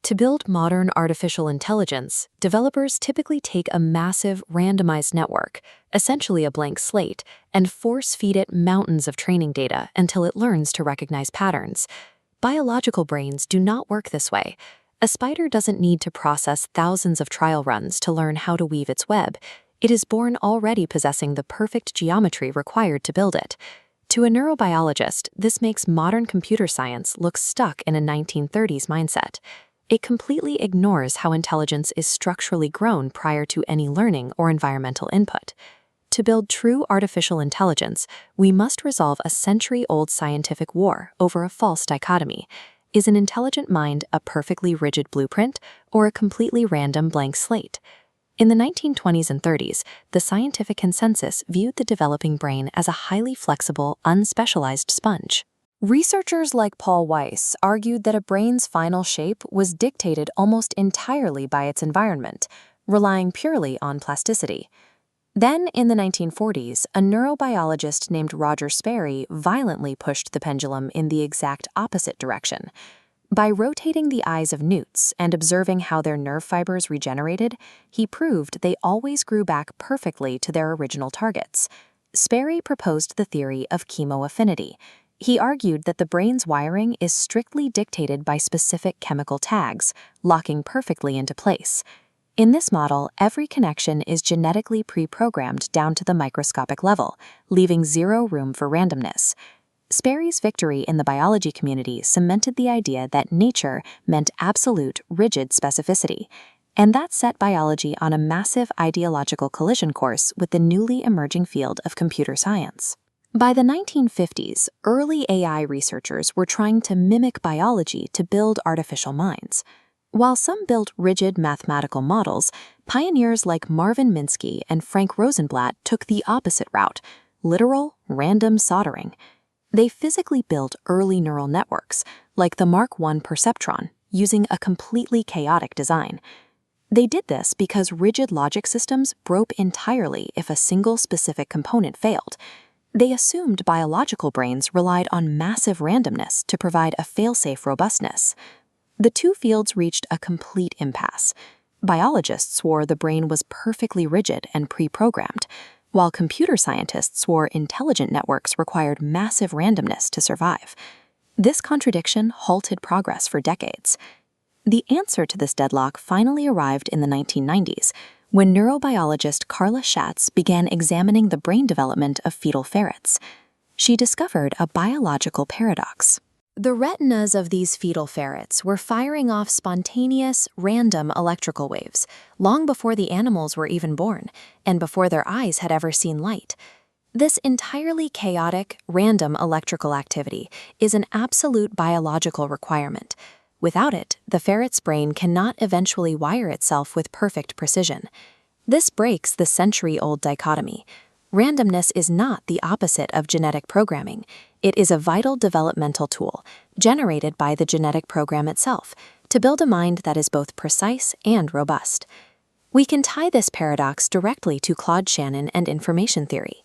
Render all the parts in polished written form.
To build modern artificial intelligence, developers typically take a massive randomized network, essentially a blank slate, and force-feed it mountains of training data until it learns to recognize patterns. Biological brains do not work this way. A spider doesn't need to process thousands of trial runs to learn how to weave its web. It is born already possessing the perfect geometry required to build it. To a neurobiologist, this makes modern computer science look stuck in a 1930s mindset. It completely ignores how intelligence is structurally grown prior to any learning or environmental input. To build true artificial intelligence, we must resolve a century-old scientific war over a false dichotomy. Is an intelligent mind a perfectly rigid blueprint or a completely random blank slate? In the 1920s and 30s, the scientific consensus viewed the developing brain as a highly flexible, unspecialized sponge. Researchers like Paul Weiss argued that a brain's final shape was dictated almost entirely by its environment, relying purely on plasticity. Then, in the 1940s, a neurobiologist named Roger Sperry violently pushed the pendulum in the exact opposite direction. By rotating the eyes of newts and observing how their nerve fibers regenerated, he proved they always grew back perfectly to their original targets. Sperry proposed the theory of chemoaffinity. He argued that the brain's wiring is strictly dictated by specific chemical tags, locking perfectly into place. In this model, every connection is genetically pre-programmed down to the microscopic level, leaving zero room for randomness. Sperry's victory in the biology community cemented the idea that nature meant absolute, rigid specificity, and that set biology on a massive ideological collision course with the newly emerging field of computer science. By the 1950s, early AI researchers were trying to mimic biology to build artificial minds. While some built rigid mathematical models, pioneers like Marvin Minsky and Frank Rosenblatt took the opposite route: literal, random soldering. They physically built early neural networks, like the Mark I perceptron, using a completely chaotic design. They did this because rigid logic systems broke entirely if a single specific component failed. They assumed biological brains relied on massive randomness to provide a fail-safe robustness. The two fields reached a complete impasse. Biologists swore the brain was perfectly rigid and pre-programmed, while computer scientists swore intelligent networks required massive randomness to survive. This contradiction halted progress for decades. The answer to this deadlock finally arrived in the 1990s, when neurobiologist Carla Schatz began examining the brain development of fetal ferrets. She discovered a biological paradox. The retinas of these fetal ferrets were firing off spontaneous, random electrical waves long before the animals were even born and before their eyes had ever seen light. This entirely chaotic, random electrical activity is an absolute biological requirement. Without it, the ferret's brain cannot eventually wire itself with perfect precision. This breaks the century-old dichotomy. Randomness is not the opposite of genetic programming. It is a vital developmental tool, generated by the genetic program itself, to build a mind that is both precise and robust. We can tie this paradox directly to Claude Shannon and information theory.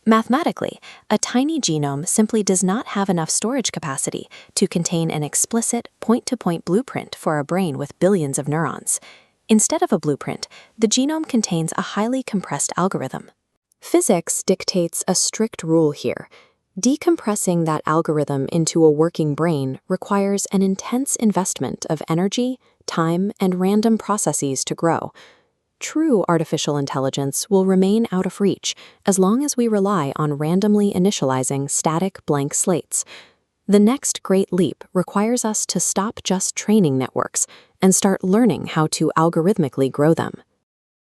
Mathematically, a tiny genome simply does not have enough storage capacity to contain an explicit point-to-point blueprint for a brain with billions of neurons. Instead of a blueprint, the genome contains a highly compressed algorithm. Physics dictates a strict rule here. Decompressing that algorithm into a working brain requires an intense investment of energy, time, and random processes to grow. True artificial intelligence will remain out of reach as long as we rely on randomly initializing static blank slates. The next great leap requires us to stop just training networks and start learning how to algorithmically grow them.